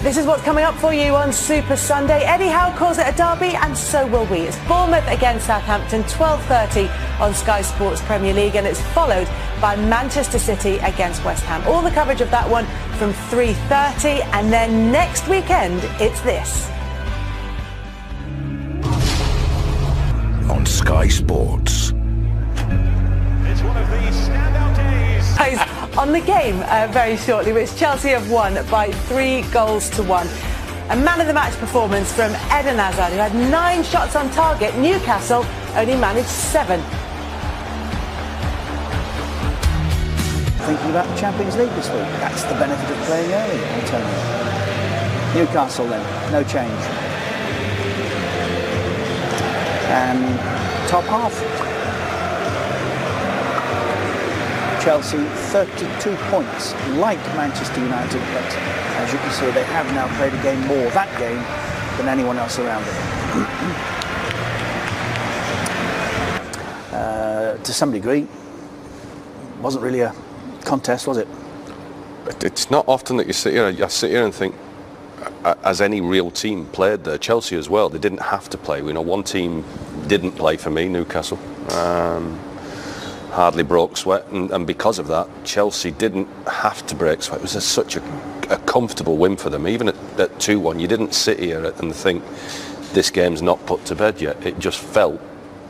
This is what's coming up for you on Super Sunday. Eddie Howe calls it a derby, and so will we. It's Bournemouth against Southampton, 12:30 on Sky Sports Premier League, and it's followed by Manchester City against West Ham. All the coverage of that one from 3:30, and then next weekend, it's this. On Sky Sports. It's one of these standout days. On the game very shortly, which Chelsea have won by 3-1. A man of the match performance from Eden Hazard, who had 9 shots on target. Newcastle only managed 7. Thinking about the Champions League this week. That's the benefit of playing early, I'm telling you. Newcastle then, no change. And top half. Chelsea 32 points, like Manchester United, but as you can see, they have now played a game more, that game, than anyone else around them. To some degree, wasn't really a contest, was it? It's not often that you sit here and think, as any real team played there, Chelsea as well, they didn't have to play. We know one team didn't play for me, Newcastle. Hardly broke sweat, and because of that, Chelsea didn't have to break sweat. It was such a comfortable win for them. Even at 2-1, you didn't sit here and think this game's not put to bed yet. It just felt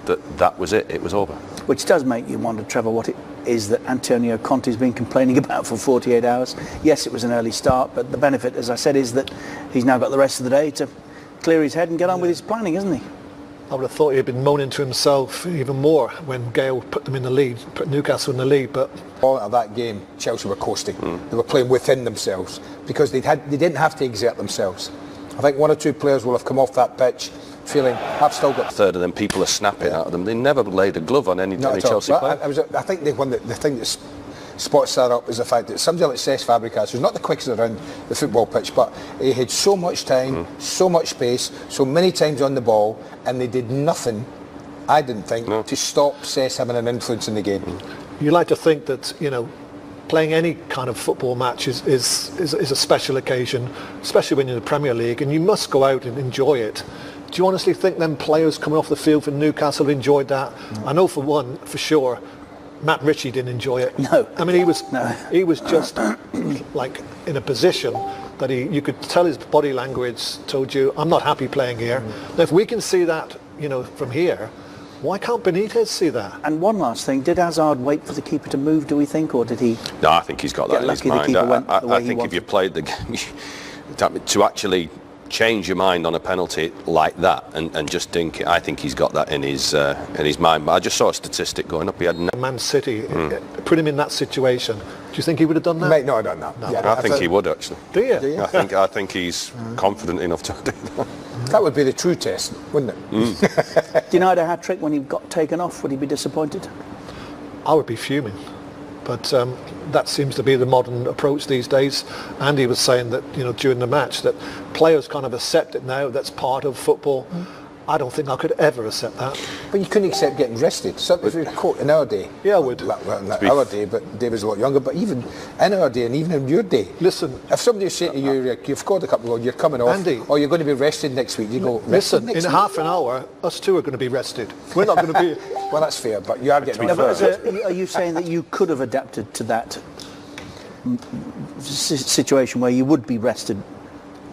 that was it was over. Which does make you wonder, Trevor, what it is that Antonio Conte's been complaining about for 48 hours. Yes, it was an early start, but the benefit, as I said, is that he's now got the rest of the day to clear his head and get on with his planning, isn't he? I would have thought he'd been moaning to himself even more when Gale put them in the lead, put Newcastle in the lead. But all of that game, Chelsea were coasting. They were playing within themselves because they didn't have to exert themselves. I think 1 or 2 players will have come off that pitch feeling, I've still got... Third, and then people are snapping at them. They never laid a glove on any Chelsea player. I think the thing that spots that up is the fact that somebody like Cesc Fabregas, who's not the quickest around the football pitch, but he had so much time, so much space, so many times on the ball, and they did nothing, I didn't think, to stop Cesc having an influence in the game. You like to think that, playing any kind of football match is a special occasion, especially when you're in the Premier League, and you must go out and enjoy it. Do you honestly think them players coming off the field for Newcastle have enjoyed that? I know for one, for sure, Matt Ritchie didn't enjoy it. No. I mean, he was just like in a position that you could tell his body language told you, I'm not happy playing here. Now, if we can see that, from here, why can't Benitez see that? And one last thing, did Hazard wait for the keeper to move, do we think, or did he? No, I think he's got that in his mind. I think if you played the game, to actually change your mind on a penalty like that and just think, I think he's got that in his mind. But I just saw a statistic going up. He had Man City put him in that situation. Do you think he would have done that? Might not have done that. No. Yeah, I think he would actually. Do you? I think he's confident enough to do that. That would be the true test, wouldn't it? Denied a hat-trick when he got taken off, would he be disappointed? I would be fuming. But that seems to be the modern approach these days. Andy was saying that, during the match, that players kind of accept it now. That's part of football. I don't think I could ever accept that. But you couldn't accept getting rested. So if you were caught in our day. Yeah, I would. Our day, but Dave was a lot younger. But even in our day and even in your day. Listen. If somebody was saying to you, you've scored a couple of goals, you're coming off, Andy, or you're going to be rested next week, you go, listen, in half an hour, us two are going to be rested. We're not going to be... Well, that's fair, but you are getting Are you saying that you could have adapted to that situation where you would be rested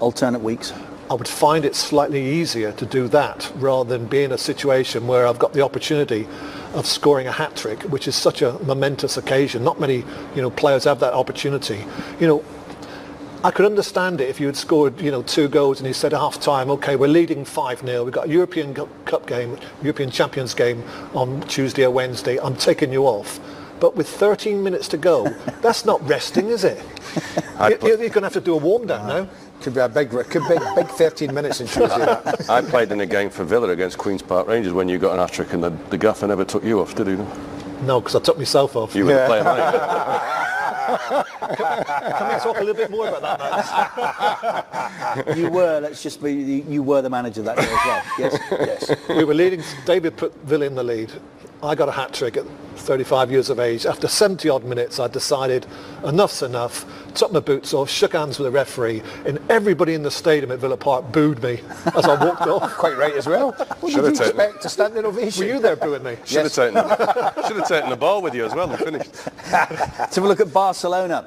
alternate weeks? I would find it slightly easier to do that rather than be in a situation where I've got the opportunity of scoring a hat-trick, which is such a momentous occasion. Not many, players have that opportunity. I could understand it if you had scored, 2 goals and you said at half-time, OK, we're leading 5-0. We've got a European Cup game, European Champions game on Tuesday or Wednesday. I'm taking you off. But with 13 minutes to go, that's not resting, is it? You're going to have to do a warm-down now. Could be a big 13 minutes in Tuesday. I played in a game for Villa against Queen's Park Rangers when you got an hat-trick and the gaffer never took you off, did he? No, because I took myself off. You were the player manager. Can we talk a little bit more about that, Matt? You were the manager that day as well. Yes. We were leading. David put Villa in the lead. I got a hat-trick at 35 years of age. After 70 odd minutes, I decided enough's enough, took my boots off, shook hands with the referee, and everybody in the stadium at Villa Park booed me as I walked off. Quite right as well. What did you expect? To standing ovation? Were you there booing me? Should have taken the ball with you as well and finished. Let's have a look at Barcelona.